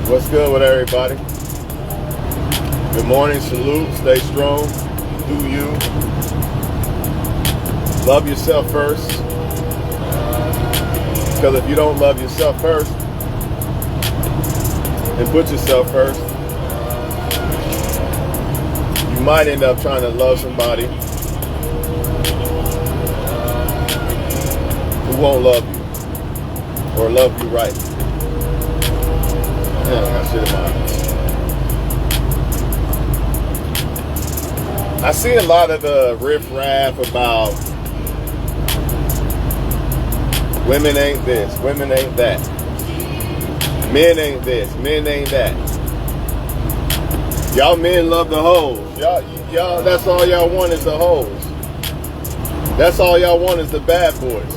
What's good with everybody? Good morning, salute, stay strong, do you. Love yourself first. Because if you don't love yourself first and put yourself first, you might end up trying to love somebody who won't love you or love you right. Yeah, I got shit in my eyes. I see a lot of the riff-raff about women ain't this, women ain't that. Men ain't this, men ain't that. Y'all men love the hoes. Y'all, that's all y'all want is the hoes. That's all y'all want is the bad boys.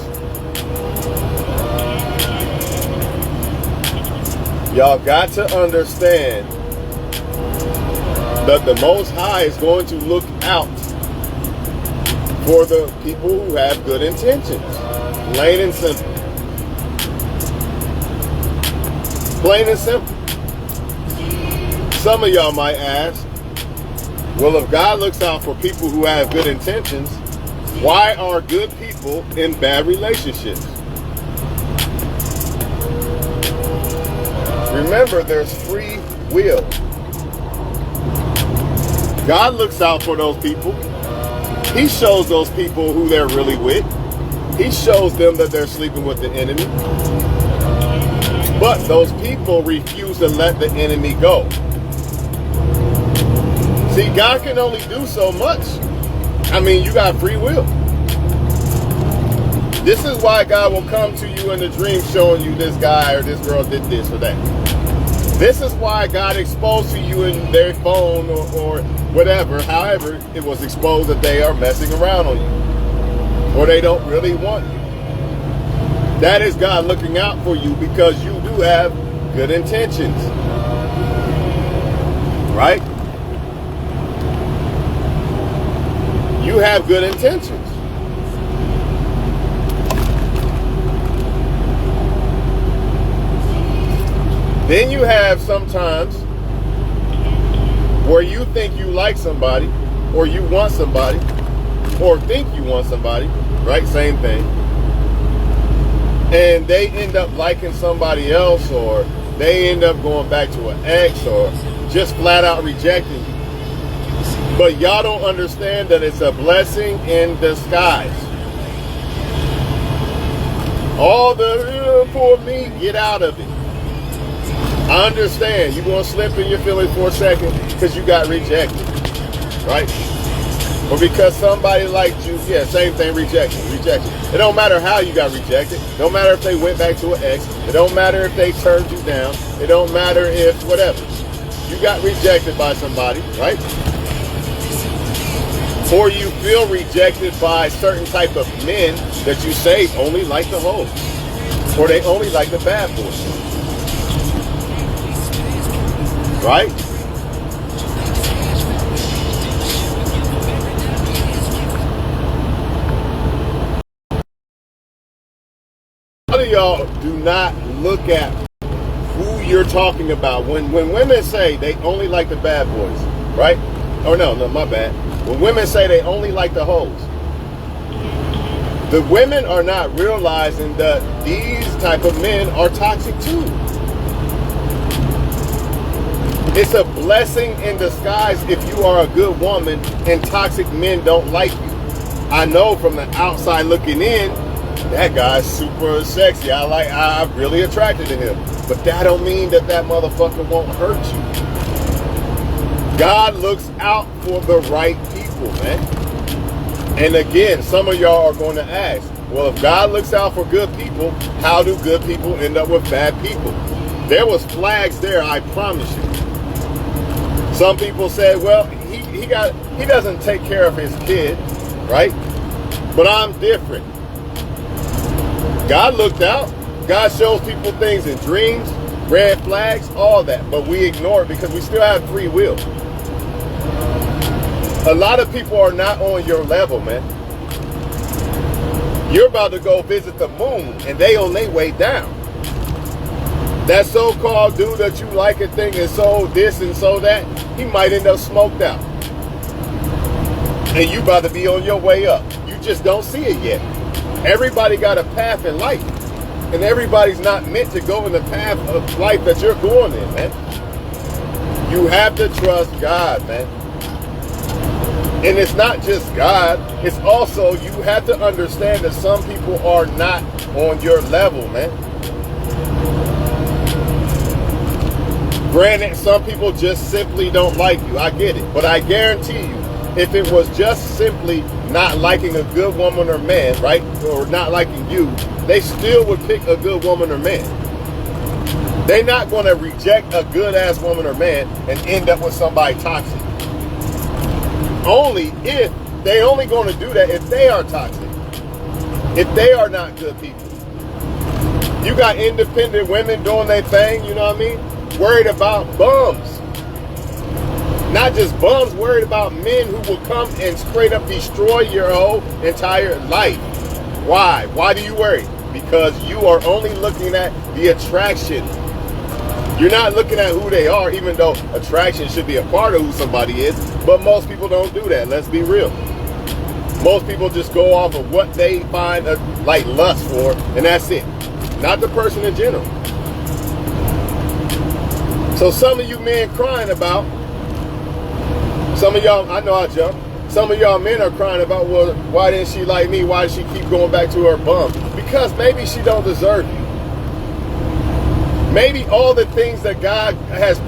Y'all got to understand that the Most High is going to look out for the people who have good intentions. Plain and simple. Plain and simple. Some of y'all might ask, well, if God looks out for people who have good intentions, why are good people in bad relationships? Remember, there's free will. God looks out for those people. He shows those people who they're really with. He shows them that they're sleeping with the enemy. But those people refuse to let the enemy go. See, God can only do so much. I mean, you got free will. This is why God will come to you in the dream showing you this guy or this girl did this or that. This is why God exposed to you in their phone or whatever, however it was exposed that they are messing around on you. Or they don't really want you. That is God looking out for you because you do have good intentions. Right? You have good intentions. Then you have sometimes where you think you like somebody or you want somebody or think you want somebody, right? Same thing. And they end up liking somebody else or they end up going back to an ex or just flat out rejecting you. But y'all don't understand that it's a blessing in disguise. All the poor me, get out of it. I understand you're going to slip in your feelings for a second because you got rejected, right? Or because somebody liked you, yeah, same thing, rejection. It don't matter how you got rejected. It don't matter if they went back to an ex. It don't matter if they turned you down. It don't matter if whatever. You got rejected by somebody, right? Or you feel rejected by certain type of men that you say only like the hoes. Or they only like the bad boys. Right? A lot of y'all do not look at who you're talking about. When women say they only like the bad boys, right? Or no, my bad. When women say they only like the hoes, the women are not realizing that these type of men are toxic too. It's a blessing in disguise if you are a good woman and toxic men don't like you. I know from the outside looking in, that guy's super sexy. I'm really attracted to him. But that don't mean that motherfucker won't hurt you. God looks out for the right people, man. And again, some of y'all are going to ask, well, if God looks out for good people, how do good people end up with bad people? There was flags there, I promise you. Some people said, well, he doesn't take care of his kid, right? But I'm different. God looked out. God shows people things in dreams, red flags, all that. But we ignore it because we still have free will. A lot of people are not on your level, man. You're about to go visit the moon and they on their way down. That so-called dude that you like and think is so this and so that, he might end up smoked out. And you about to be on your way up. You just don't see it yet. Everybody got a path in life. And everybody's not meant to go in the path of life that you're going in, man. You have to trust God, man. And it's not just God. It's also, you have to understand that some people are not on your level, man. Granted, some people just simply don't like you. I get it. But I guarantee you, if it was just simply not liking a good woman or man, right? Or not liking you, they still would pick a good woman or man. They're not going to reject a good-ass woman or man and end up with somebody toxic. Only if they only going to do that if they are toxic. If they are not good people. You got independent women doing their thing, you know what I mean? Worried about bums. Not just bums, worried about men who will come and straight up destroy your whole entire life. Why? Why do you worry? Because you are only looking at the attraction. You're not looking at who they are, even though attraction should be a part of who somebody is. But most people don't do that. Let's be real. Most people just go off of what they find like lust for, and that's it. Not the person in general. So some of you men crying about, some of y'all, I know I jumped. Some of y'all men are crying about, well, why didn't she like me? Why does she keep going back to her bum? Because maybe she don't deserve you. Maybe all the things that God has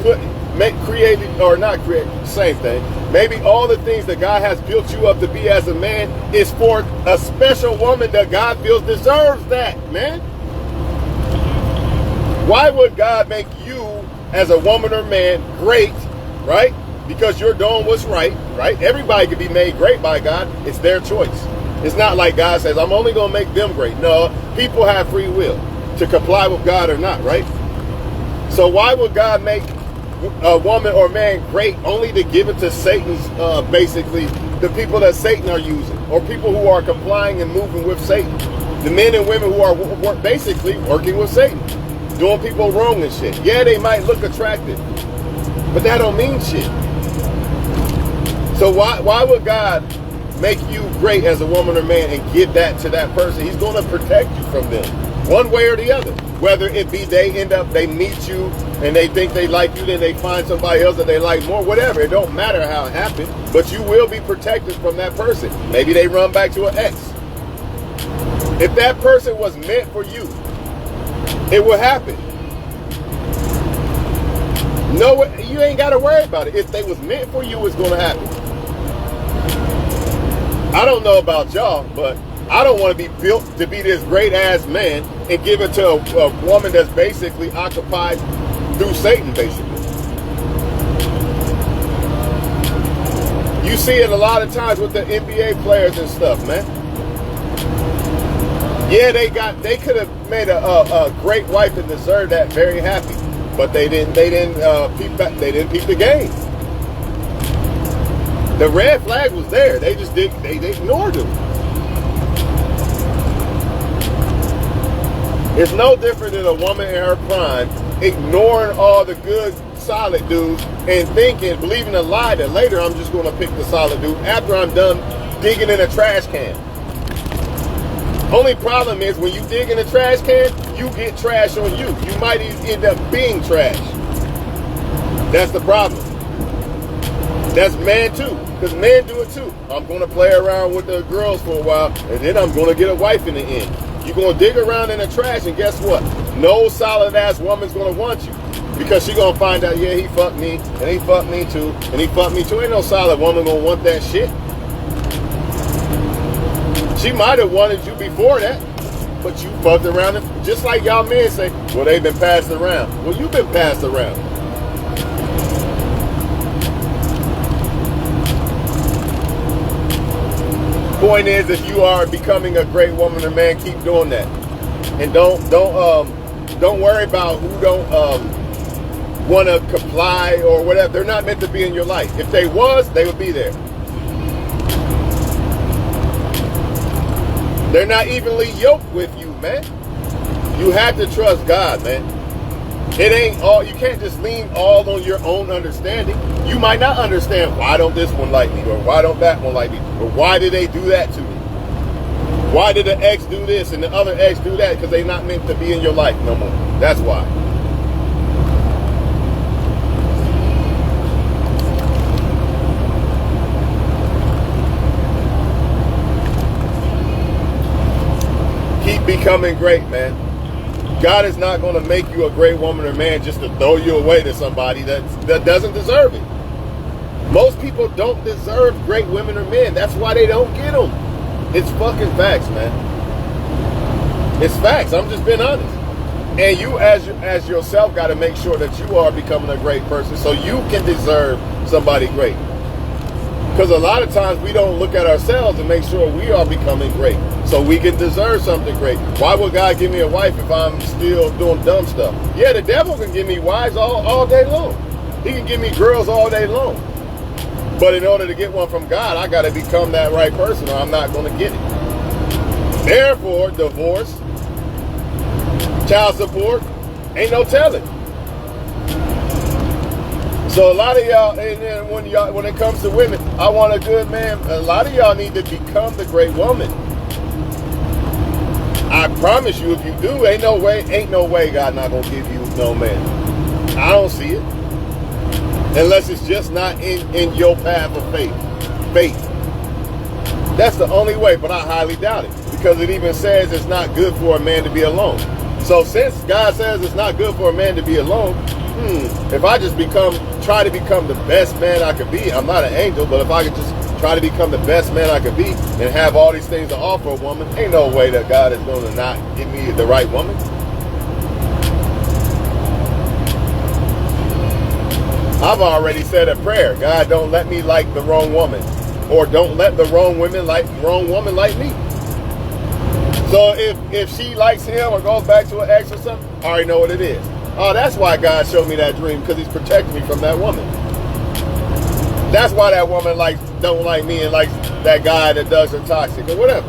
created, or not created, same thing. Maybe all the things that God has built you up to be as a man is for a special woman that God feels deserves that, man. Why would God make you as a woman or man great, right? Because you're doing what's right, right? Everybody can be made great by God. It's their choice. It's not like God says, I'm only going to make them great. No, people have free will to comply with God or not, right? So why would God make a woman or man great only to give it to Satan's, basically, the people that Satan are using, or people who are complying and moving with Satan? The men and women who are basically working with Satan, doing people wrong and shit. Yeah, they might look attractive, but that don't mean shit. So why would God make you great as a woman or man and give that to that person? He's going to protect you from them, one way or the other. Whether it be they meet you and they think they like you, then they find somebody else that they like more, whatever. It don't matter how it happened, but you will be protected from that person. Maybe they run back to an ex. If that person was meant for you, it will happen. No, you ain't got to worry about it. If they was meant for you, it's going to happen. I don't know about y'all, but I don't want to be built to be this great ass man and give it to a woman that's basically occupied through Satan, basically. You see it a lot of times with the NBA players and stuff, man. Yeah, they could have made a great wife and deserved that, very happy, but they didn't peep the game. The red flag was there. They just they ignored him. It's no different than a woman in her prime ignoring all the good, solid dudes and believing a lie that later I'm just going to pick the solid dude after I'm done digging in a trash can. Only problem is when you dig in a trash can, you get trash on you. You might end up being trash. That's the problem. That's man too, because men do it too. I'm going to play around with the girls for a while, and then I'm going to get a wife in the end. You're going to dig around in the trash, and guess what? No solid-ass woman's going to want you, because she's going to find out, yeah, he fucked me, and he fucked me too, and he fucked me too. Ain't no solid woman going to want that shit. She might have wanted you before that, but you fucked around. Just like y'all men say, well, they've been passed around. Well, you've been passed around. Point is, if you are becoming a great woman or man, keep doing that, and don't worry about who don't want to comply or whatever. They're not meant to be in your life. If they was, they would be there. They're not evenly yoked with you, man. You have to trust God, man. It ain't all, you can't just lean all on your own understanding. You might not understand, why don't this one like me, or why don't that one like me, or why did they do that to me? Why did the ex do this and the other ex do that? Because they're not meant to be in your life no more. That's why. Keep becoming great, man. God is not going to make you a great woman or man just to throw you away to somebody that doesn't deserve it. Most people don't deserve great women or men. That's why they don't get them. It's fucking facts, man. It's facts. I'm just being honest. And you as yourself got to make sure that you are becoming a great person so you can deserve somebody great. Because a lot of times we don't look at ourselves and make sure we are becoming great so we can deserve something great. Why would God give me a wife if I'm still doing dumb stuff? Yeah, the devil can give me wives all day long. He can give me girls all day long. But in order to get one from God, I got to become that right person or I'm not going to get it. Therefore, divorce, child support, ain't no telling. So a lot of y'all, and then when it comes to women, I want a good man. A lot of y'all need to become the great woman. I promise you, if you do, ain't no way God not gonna give you no man. I don't see it, unless it's just not in your path of faith. That's the only way, but I highly doubt it, because it even says it's not good for a man to be alone. So since God says it's not good for a man to be alone, if I just try to become the best man I could be, I'm not an angel, but if I could just try to become the best man I could be and have all these things to offer a woman, ain't no way that God is going to not give me the right woman. I've already said a prayer. God, don't let me like the wrong woman, or don't let the wrong woman like me. So if she likes him or goes back to an ex or something, I already know what it is. Oh, that's why God showed me that dream, because he's protecting me from that woman. That's why that woman don't like me and likes that guy that does her toxic or whatever.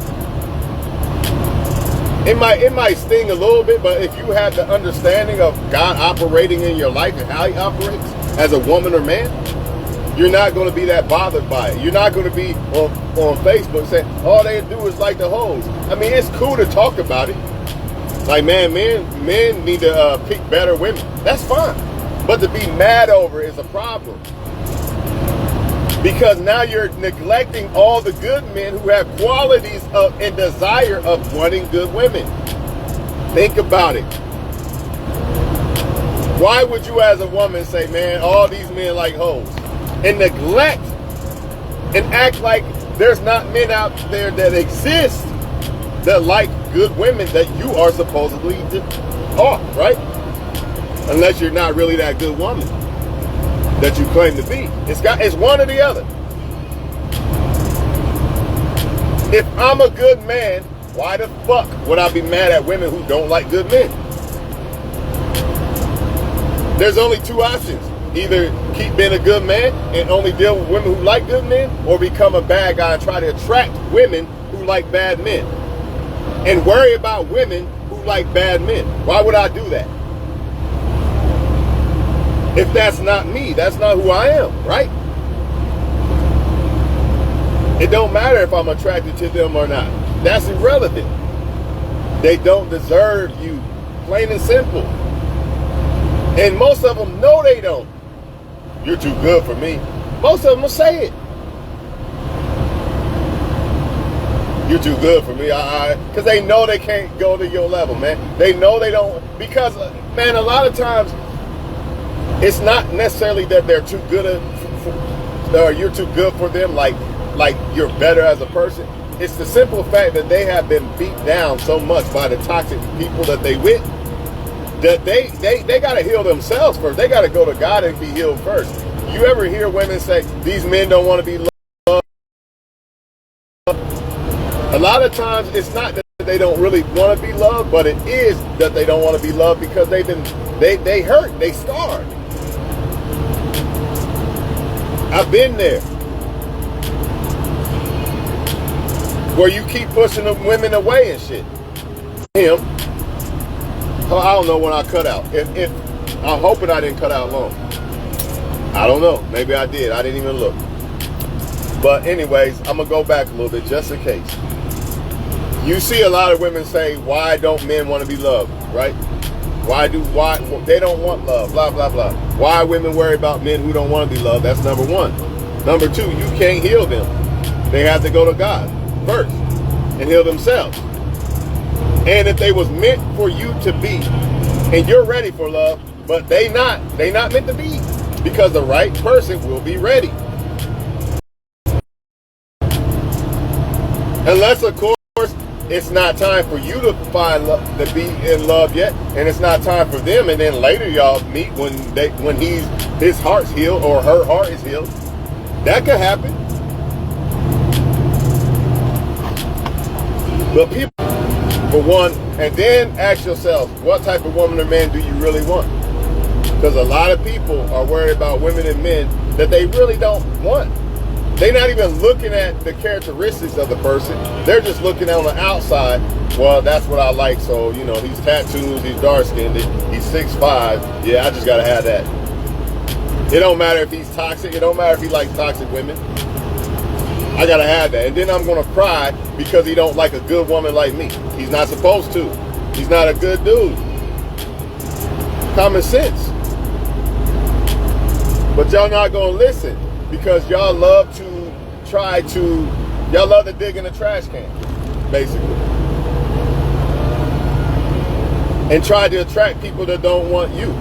It might sting a little bit, but if you have the understanding of God operating in your life and how he operates as a woman or man, you're not going to be that bothered by it. You're not going to be on Facebook saying all they do is like the hoes. I mean, it's cool to talk about it. Like, man, men need to pick better women. That's fine. But to be mad over is a problem. Because now you're neglecting all the good men who have qualities and desire of wanting good women. Think about it. Why would you as a woman say, man, all these men like hoes, and neglect and act like there's not men out there that exist that like good women that you are supposedly off, right? Unless you're not really that good woman that you claim to be. It's one or the other. If I'm a good man, why the fuck would I be mad at women who don't like good men? There's only two options. Either keep being a good man and only deal with women who like good men, or become a bad guy and try to attract women who like bad men. And worry about women who like bad men. Why would I do that? If that's not me, that's not who I am, right? It don't matter if I'm attracted to them or not. That's irrelevant. They don't deserve you, plain and simple. And most of them know they don't. You're too good for me. Most of them will say it. You're too good for me, because they know they can't go to your level, man. They know they don't, because, man, a lot of times, it's not necessarily that they're too good, or you're too good for them, like you're better as a person. It's the simple fact that they have been beat down so much by the toxic people that they with, that they got to heal themselves first. They got to go to God and be healed first. You ever hear women say, these men don't want to be loved? A lot of times it's not that they don't really want to be loved, but it is that they don't want to be loved because they hurt, they scarred. I've been there. Where you keep pushing the women away and shit. I don't know when I cut out. I'm hoping I didn't cut out long. I don't know. Maybe I did. I didn't even look. But anyways, I'm going to go back a little bit just in case. You see a lot of women say, why don't men want to be loved, right? Why they don't want love, blah, blah, blah. Why women worry about men who don't want to be loved? That's number one. Number two, you can't heal them. They have to go to God first and heal themselves. And if they was meant for you to be, and you're ready for love, but they not meant to be, because the right person will be ready. Unless, of course, it's not time for you to find love, to be in love yet, and it's not time for them, and then later y'all meet when his heart's healed or her heart is healed. That could happen. But people, for one, and then ask yourself, what type of woman or man do you really want? Because a lot of people are worried about women and men that they really don't want. They're not even looking at the characteristics of the person. They're just looking on the outside. Well, that's what I like. So, you know, he's tattoos, he's dark-skinned, he's 6'5". Yeah, I just got to have that. It don't matter if he's toxic. It don't matter if he likes toxic women. I got to have that. And then I'm going to cry because he don't like a good woman like me. He's not supposed to. He's not a good dude. Common sense. But y'all not going to listen because y'all love to y'all love to dig in the trash can, basically. And try to attract people that don't want you.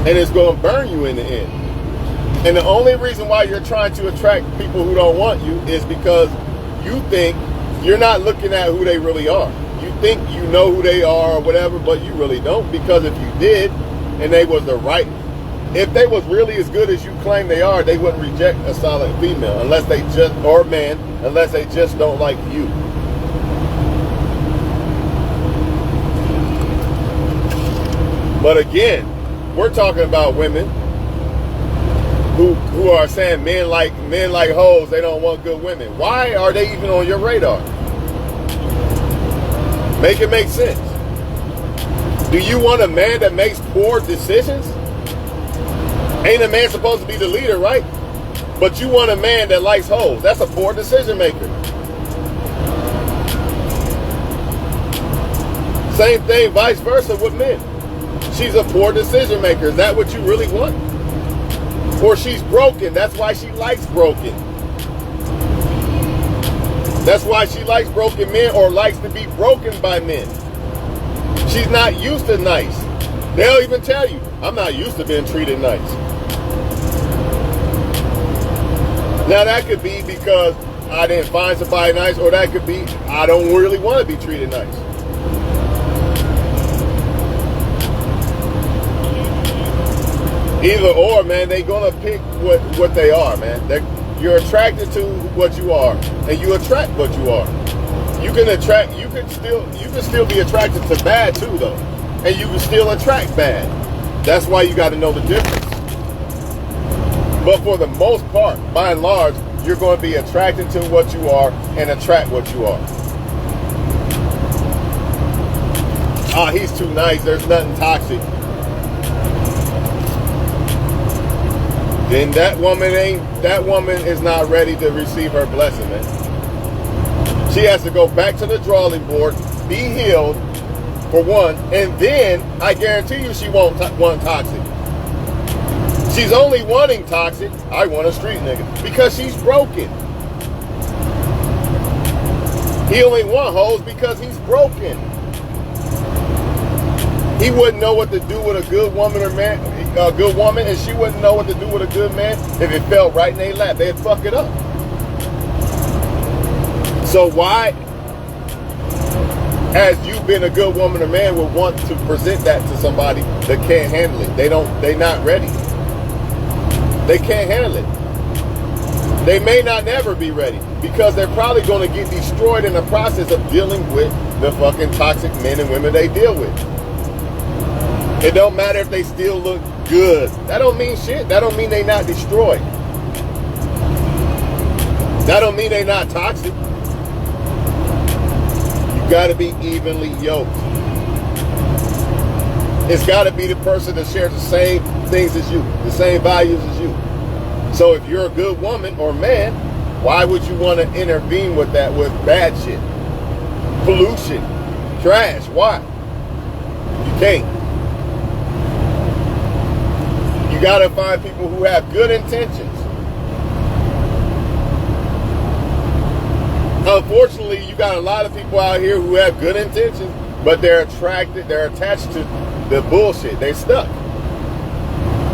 And it's going to burn you in the end. And the only reason why you're trying to attract people who don't want you is because you think you're not looking at who they really are. You think you know who they are or whatever, but you really don't. Because if you did, and they was the right, if they was really as good as you claim they are, they wouldn't reject a solid female unless they just, or man, unless they just don't like you. But again, we're talking about women who are saying men like hoes, they don't want good women. Why are they even on your radar? Make it make sense. Do you want a man that makes poor decisions? Ain't a man supposed to be the leader, right? But you want a man that likes hoes. That's a poor decision maker. Same thing, vice versa with men. She's a poor decision maker. Is that what you really want? Or she's broken. That's why she likes broken. That's why she likes broken men or likes to be broken by men. She's not used to nice. They'll even tell you, I'm not used to being treated nice. Now that could be because I didn't find somebody nice, or that could be I don't really want to be treated nice. Either or, man, they gonna pick what they are, man. You're attracted to what you are, and you attract what you are. You can still be attracted to bad too, though, and you can still attract bad. That's why you got to know the difference. But for the most part, by and large, you're going to be attracted to what you are and attract what you are. Ah, he's too nice. There's nothing toxic. Then that woman is not ready to receive her blessing, man. She has to go back to the drawing board, be healed, for one, and then I guarantee you she won't want toxic. She's only wanting toxic. I want a street nigga because she's broken. He only want hoes because he's broken. He wouldn't know what to do with a good woman or man, a good woman, and she wouldn't know what to do with a good man if it fell right in their lap. They'd fuck it up. So why, as you being a good woman or man, would want to present that to somebody that can't handle it? They're not ready. They can't handle it. They may not never be ready because they're probably going to get destroyed in the process of dealing with the fucking toxic men and women they deal with. It don't matter if they still look good. That don't mean shit. That don't mean they not destroyed. That don't mean they not toxic. You gotta be evenly yoked. It's got to be the person that shares the same things as you, the same values as you. So if you're a good woman or man, why would you want to intervene with that, with bad shit? Pollution, trash, why? You can't. You got to find people who have good intentions. Unfortunately, you got a lot of people out here who have good intentions, but they're attached to the bullshit. They're stuck.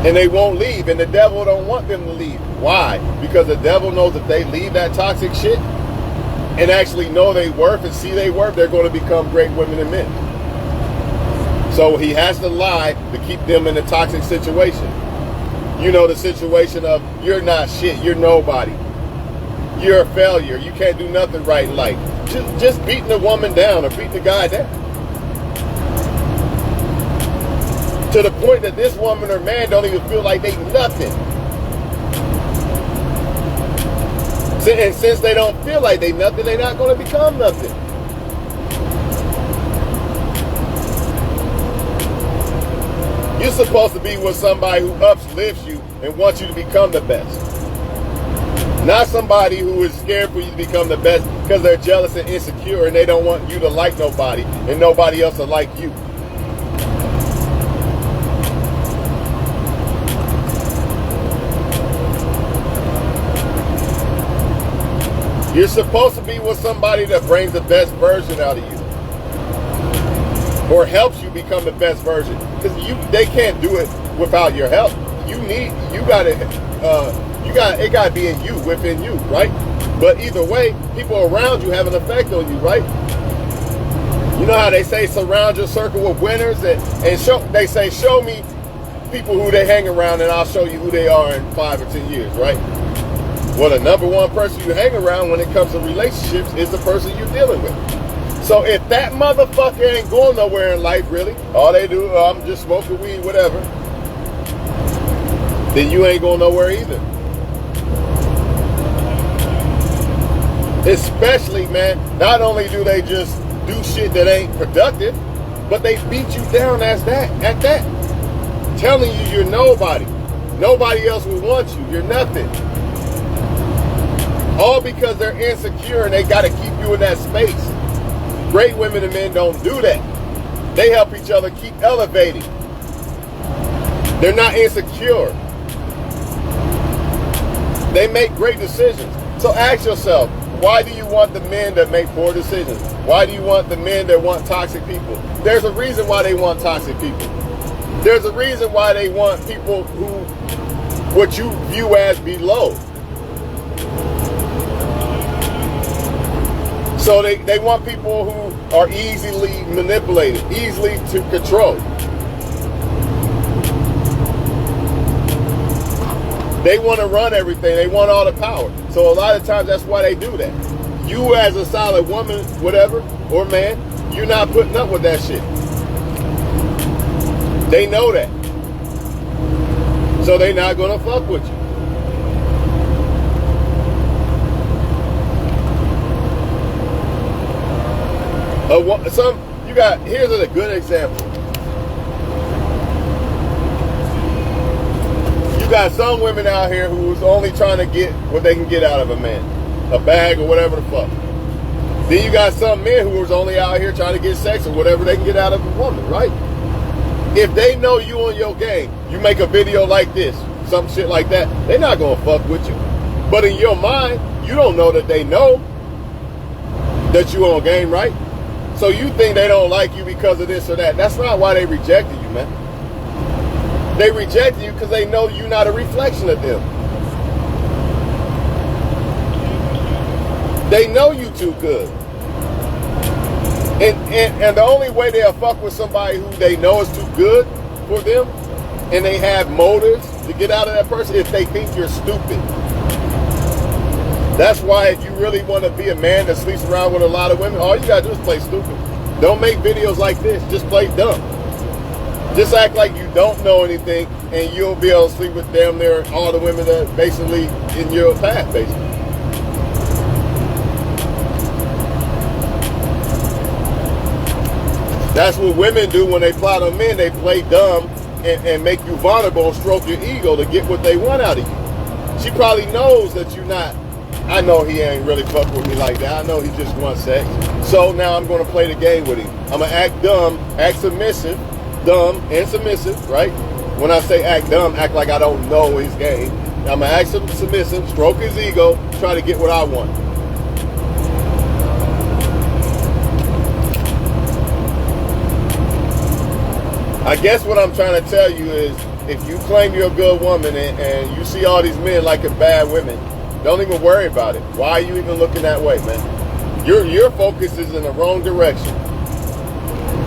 And they won't leave, and the devil don't want them to leave. Why? Because the devil knows if they leave that toxic shit and actually know their worth and see their worth, they're going to become great women and men. So he has to lie to keep them in a toxic situation. You know, the situation of you're not shit, you're nobody. You're a failure. You can't do nothing right in life. Just beating a woman down or beating the guy down. To the point that this woman or man don't even feel like they nothing. And since they don't feel like they nothing, they're not going to become nothing. You're supposed to be with somebody who uplifts you and wants you to become the best. Not somebody who is scared for you to become the best because they're jealous and insecure and they don't want you to like nobody and nobody else to like you. You're supposed to be with somebody that brings the best version out of you. Or helps you become the best version. Because they can't do it without your help. It gotta be in you, within you, right? But either way, people around you have an effect on you, right? You know how they say surround your circle with winners, and they say show me people who they hang around and I'll show you who they are in 5 or 10 years, right? Well, the number one person you hang around when it comes to relationships is the person you're dealing with. So if that motherfucker ain't going nowhere in life, really, all they do, I'm just smoking weed, whatever, then you ain't going nowhere either. Especially, man, not only do they just do shit that ain't productive, but they beat you down at that. Telling you you're nobody. Nobody else will want you. You're nothing. All because they're insecure and they got to keep you in that space. Great women and men don't do that. They help each other keep elevating. They're not insecure. They make great decisions. So ask yourself, why do you want the men that make poor decisions? Why do you want the men that want toxic people? There's a reason why they want toxic people. There's a reason why they want people who, what you view as below. So they want people who are easily manipulated, easily to control. They want to run everything. They want all the power. So a lot of times that's why they do that. You as a solid woman, whatever, or man, you're not putting up with that shit. They know that. So they're not going to fuck with you. Here's a good example. You got some women out here who's only trying to get what they can get out of a man, a bag or whatever the fuck. Then you got some men who is only out here trying to get sex or whatever they can get out of a woman, right? If they know you on your game, you make a video like this, some shit like that, they're not gonna fuck with you. But in your mind, you don't know that they know that you on game, right? So you think they don't like you because of this or that. That's not why they rejected you, man. They rejected you because they know you're not a reflection of them. They know you too good. And the only way they'll fuck with somebody who they know is too good for them, and they have motives to get out of that person, if they think you're stupid. That's why if you really want to be a man that sleeps around with a lot of women, all you gotta do is play stupid. Don't make videos like this. Just play dumb. Just act like you don't know anything, and you'll be able to sleep with damn near all the women that are basically in your path, basically. That's what women do when they plot on men. They play dumb and make you vulnerable and stroke your ego to get what they want out of you. She probably knows that you're not, I know he ain't really fuck with me like that. I know he just wants sex. So now I'm going to play the game with him. I'm going to act dumb, act submissive, dumb and submissive, right? When I say act dumb, act like I don't know his game. I'm going to act submissive, stroke his ego, try to get what I want. I guess what I'm trying to tell you is, if you claim you're a good woman and you see all these men liking bad women, don't even worry about it. Why are you even looking that way, man? Your focus is in the wrong direction.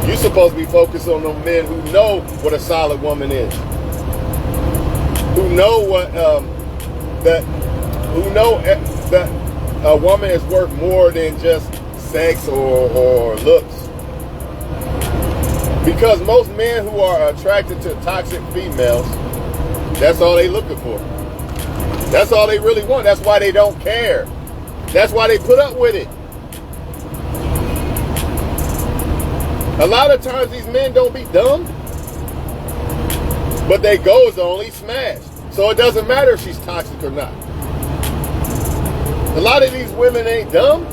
You're supposed to be focused on the men who know what a solid woman is, who know what that a woman is worth more than just sex or looks. Because most men who are attracted to toxic females, that's all they looking for. That's all they really want. That's why they don't care. That's why they put up with it. A lot of times these men don't be dumb, but their goal is to only smash. So it doesn't matter if she's toxic or not. A lot of these women ain't dumb,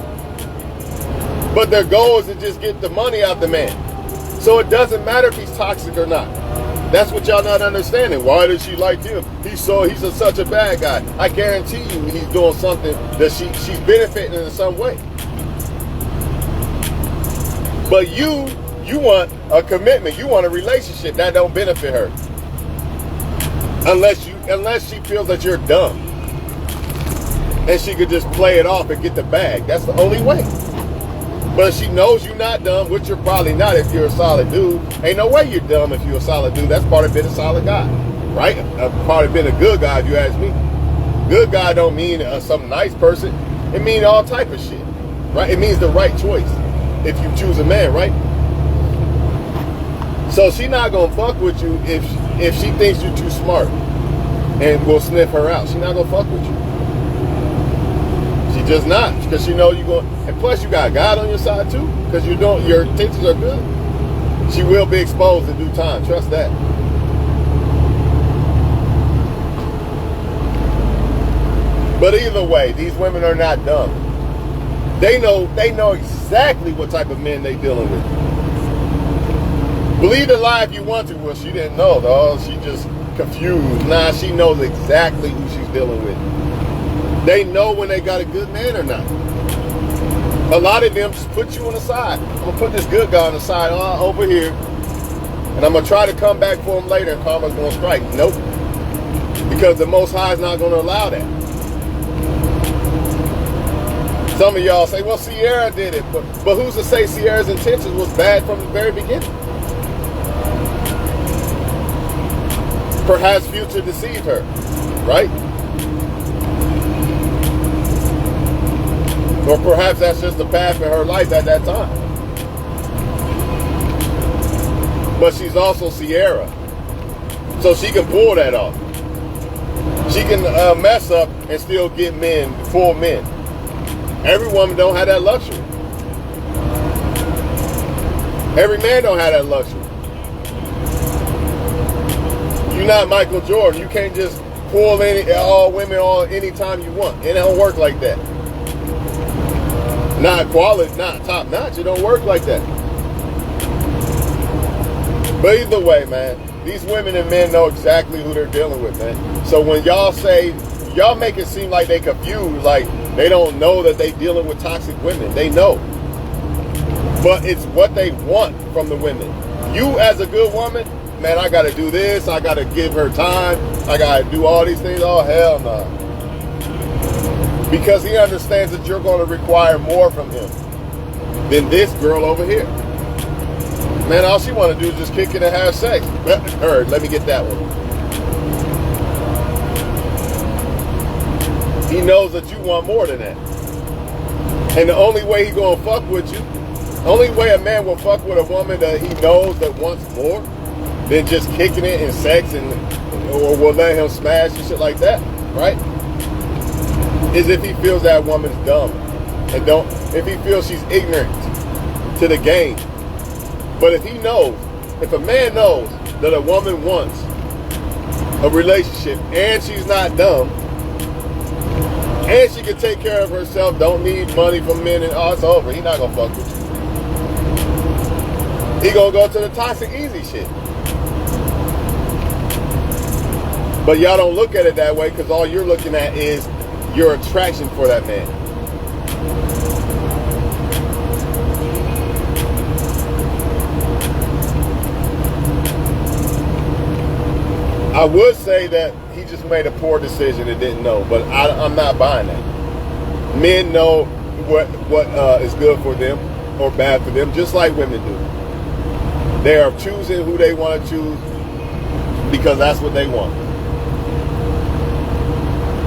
but their goal is to just get the money out the man. So it doesn't matter if he's toxic or not. That's what y'all not understanding. Why does she like him? He's such a bad guy. I guarantee you he's doing something that she's benefiting in some way. But you want a commitment. You want a relationship that don't benefit her. Unless she feels that you're dumb. And she could just play it off and get the bag. That's the only way. But if she knows you're not dumb, which you're probably not if you're a solid dude. Ain't no way you're dumb if you're a solid dude. That's part of being a solid guy, right? Part of being a good guy, if you ask me. Good guy don't mean some nice person. It means all type of shit, right? It means the right choice if you choose a man, right? So she not gonna fuck with you if she thinks you're too smart and will sniff her out. She not gonna fuck with you. Just not, because she know you going, and plus you got God on your side too, because your intentions are good. She will be exposed in due time. Trust that. But either way, these women are not dumb. They know exactly what type of men they dealing with. Believe the lie if you want to. Well, she didn't know though. She just confused. Nah, she knows exactly who she's dealing with. They know when they got a good man or not. A lot of them just put you on the side. I'm going to put this good guy on the side over here, and I'm going to try to come back for him later, and karma's going to strike. Nope. Because the Most High is not going to allow that. Some of y'all say, well, Sierra did it. But who's to say Sierra's intentions was bad from the very beginning? Perhaps Future deceived her, right? Or perhaps that's just the path in her life at that time. But she's also Sierra. So she can pull that off. She can mess up and still get men, full men. Every woman don't have that luxury. Every man don't have that luxury. You're not Michael Jordan. You can't just pull all women on anytime you want. It don't work like that. Not quality, not top notch. It don't work like that. But either way, man, these women and men know exactly who they're dealing with, man. So when y'all say, y'all make it seem like they confused, like they don't know that they dealing with toxic women. They know. But it's what they want from the women. You as a good woman, man, I got to do this. I got to give her time. I got to do all these things. Oh, hell no. Because he understands that you're going to require more from him than this girl over here. Man, all she want to do is just kick it and have sex. Let me get that one. He knows that you want more than that. And the only way he going to fuck with you, the only way a man will fuck with a woman that he knows that wants more than just kicking it and sex or will let him smash and shit like that, right? Is if he feels that woman's dumb and if he feels she's ignorant to the game. But if a man knows that a woman wants a relationship and she's not dumb, and she can take care of herself, don't need money from men, and it's over. He not gonna fuck with you. He gonna go to the toxic easy shit. But y'all don't look at it that way because all you're looking at is your attraction for that man. I would say that he just made a poor decision and didn't know, but I'm not buying that. Men know what is good for them or bad for them, just like women do. They are choosing who they want to choose because that's what they want.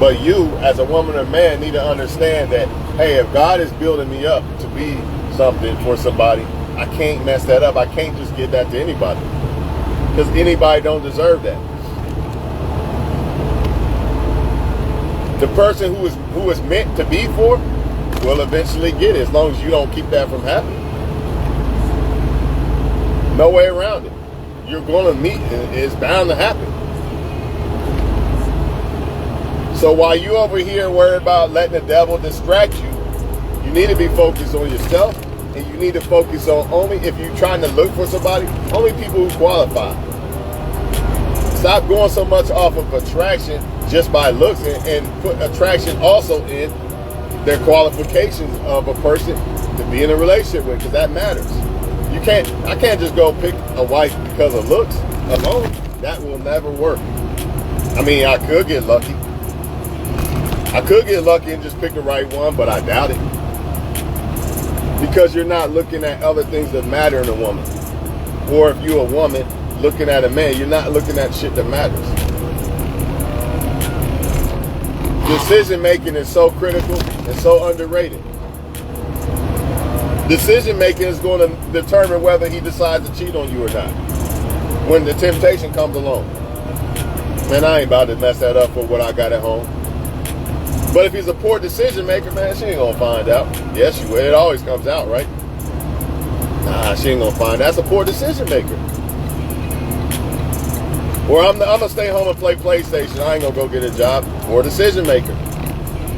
But you, as a woman or man, need to understand that, hey, if God is building me up to be something for somebody, I can't mess that up. I can't just give that to anybody because anybody don't deserve that. The person who is meant to be for will eventually get it as long as you don't keep that from happening. No way around it. You're going to meet it. It's bound to happen. So while you over here worried about letting the devil distract you, you need to be focused on yourself, and you need to focus on only, if you're trying to look for somebody, only people who qualify. Stop going so much off of attraction just by looks, and put attraction also in their qualifications of a person to be in a relationship with, because that matters. I can't just go pick a wife because of looks alone. That will never work. I mean, I could get lucky. I could get lucky and just pick the right one, but I doubt it. Because you're not looking at other things that matter in a woman. Or if you're a woman looking at a man, you're not looking at shit that matters. Decision making is so critical and so underrated. Decision making is going to determine whether he decides to cheat on you or not. When the temptation comes along. Man, I ain't about to mess that up for what I got at home. But if he's a poor decision maker, man, she ain't gonna find out. Yes, she will. It always comes out, right? Nah, she ain't gonna find out. That's a poor decision maker. Or I'm gonna stay home and play PlayStation. I ain't gonna go get a job. Poor decision maker.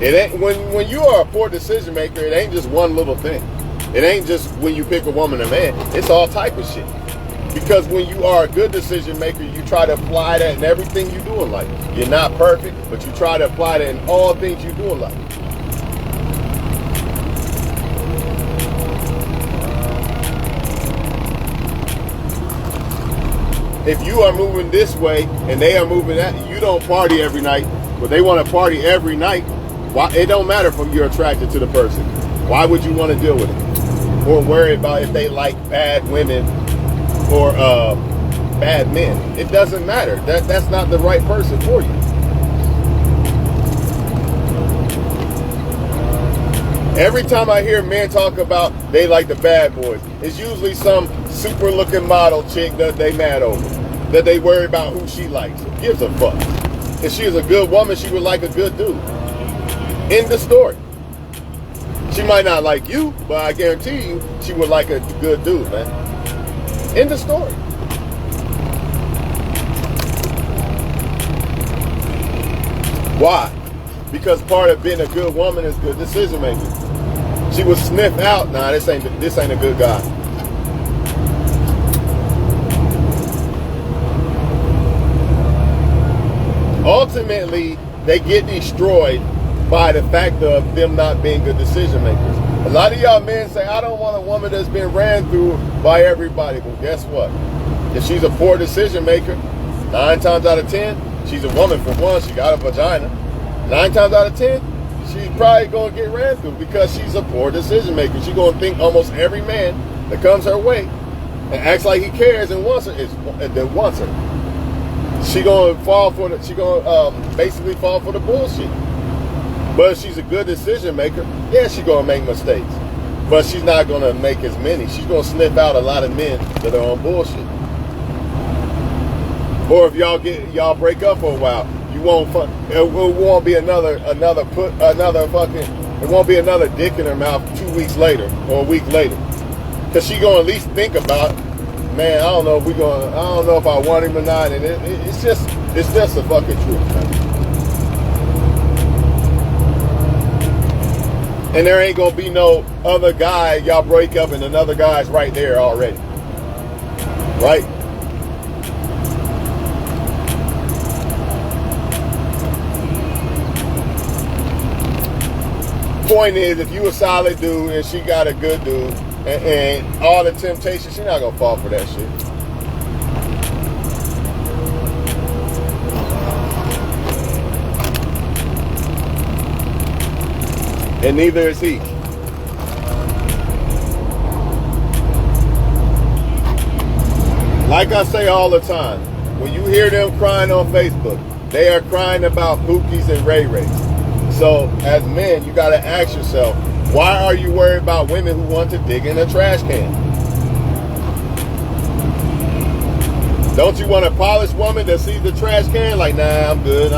It ain't when you are a poor decision maker. It ain't just one little thing. It ain't just when you pick a woman or man. It's all type of shit. Because when you are a good decision maker, you try to apply that in everything you do in life. You're not perfect, but you try to apply that in all things you do in life. If you are moving this way and they are moving that, you don't party every night, but they want to party every night. Why? It don't matter if you're attracted to the person. Why would you want to deal with it? Or worry about if they like bad women or bad men. It doesn't matter. That's not the right person for you. Every time I hear men talk about they like the bad boys, it's usually some super looking model chick that they mad over, that they worry about who she likes. Who gives a fuck? If she was a good woman, she would like a good dude. End the story. She might not like you, but I guarantee you she would like a good dude, man. End the story. Why? Because part of being a good woman is good decision making. She would sniff out, nah, this ain't a good guy. Ultimately, they get destroyed by the fact of them not being good decision makers. A lot of y'all men say, I don't want a woman that's been ran through by everybody. Well, guess what? If she's a poor decision maker, 9 times out of 10, she's a woman for one, she got a vagina. 9 times out of 10, she's probably going to get ran through because she's a poor decision maker. She's going to think almost every man that comes her way and acts like he cares and wants her, that wants her. She going to fall for basically fall for the bullshit. But if she's a good decision maker, yeah, she's going to make mistakes. But she's not going to make as many. She's going to sniff out a lot of men that are on bullshit. Or if y'all break up for a while, it won't be another dick in her mouth 2 weeks later or a week later. Because she going to at least think about man, I don't know if I want him or not, and it's just the fucking truth, man. And there ain't gonna be no other guy, y'all break up and another guy's right there already. Right? Point is, if you a solid dude and she got a good dude and all the temptation, she not gonna fall for that shit. And neither is he. Like I say all the time, when you hear them crying on Facebook, they are crying about Pookies and Ray Rays. So as men, you gotta ask yourself, why are you worried about women who want to dig in a trash can? Don't you want a polished woman that sees the trash can like, nah, I'm good,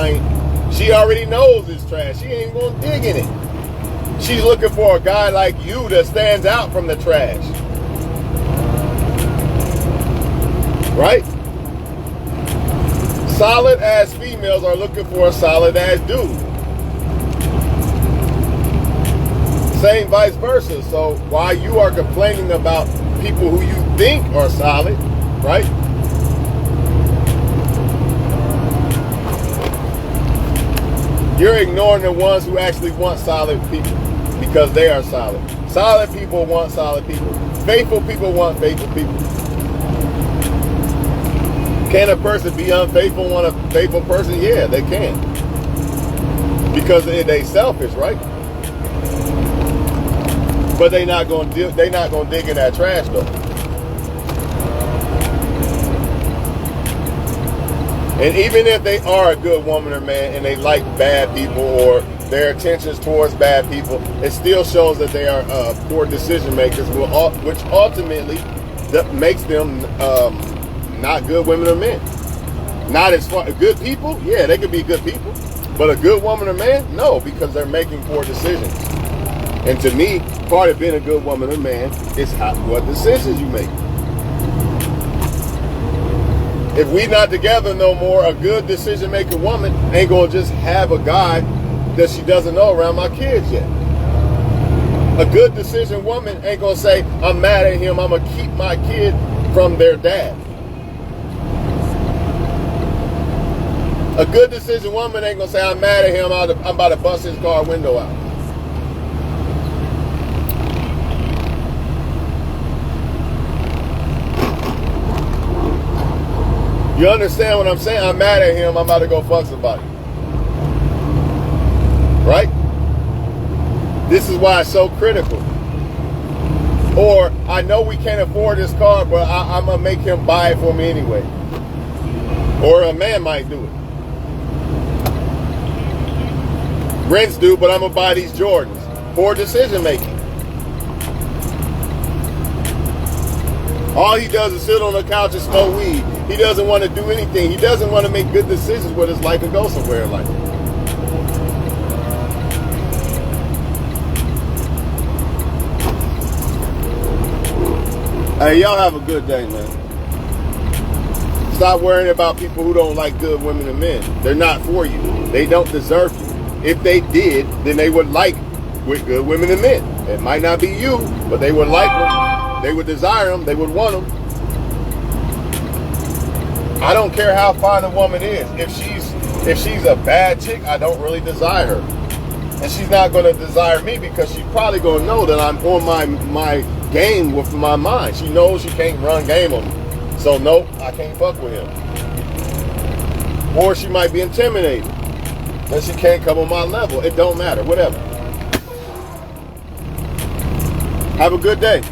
she already knows it's trash, she ain't gonna dig in it. She's looking for a guy like you that stands out from the trash. Right? Solid ass females are looking for a solid ass dude. Same vice versa. So while you are complaining about people who you think are solid, right? You're ignoring the ones who actually want solid people because they are solid. Solid people want solid people. Faithful people want faithful people. Can a person be unfaithful and want a faithful person? Yeah, they can. Because they selfish, right? But they not gonna dig in that trash though. And even if they are a good woman or man and they like bad people or their intentions towards bad people, it still shows that they are poor decision makers, which ultimately makes them not good women or men. Not as far good people, yeah, they could be good people, but a good woman or man, no, because they're making poor decisions. And to me, part of being a good woman or man is what decisions you make. If we not together no more, a good decision-making woman ain't gonna just have a guy that she doesn't know around my kids yet. A good decision woman ain't gonna say, I'm mad at him, I'm gonna keep my kid from their dad. A good decision woman ain't gonna say, I'm mad at him, I'm about to bust his car window out. You understand what I'm saying? I'm mad at him, I'm about to go fuck somebody. Right? This is why it's so critical. Or, I know we can't afford this car, but I'm going to make him buy it for me anyway. Or a man might do it. Rents do, but I'm going to buy these Jordans. Poor decision making. All he does is sit on the couch and smoke weed. He doesn't want to do anything. He doesn't want to make good decisions with his life and go somewhere in life. Hey, y'all have a good day, man. Stop worrying about people who don't like good women and men. They're not for you. They don't deserve you. If they did, then they would like with good women and men. It might not be you, but they would like them. They would desire them. They would want them. I don't care how fine a woman is. If she's a bad chick, I don't really desire her. And she's not going to desire me because she's probably going to know that I'm on my game with my mind. She knows she can't run game on me. So nope, I can't fuck with him. Or she might be intimidated that she can't come on my level. It don't matter, whatever. Have a good day.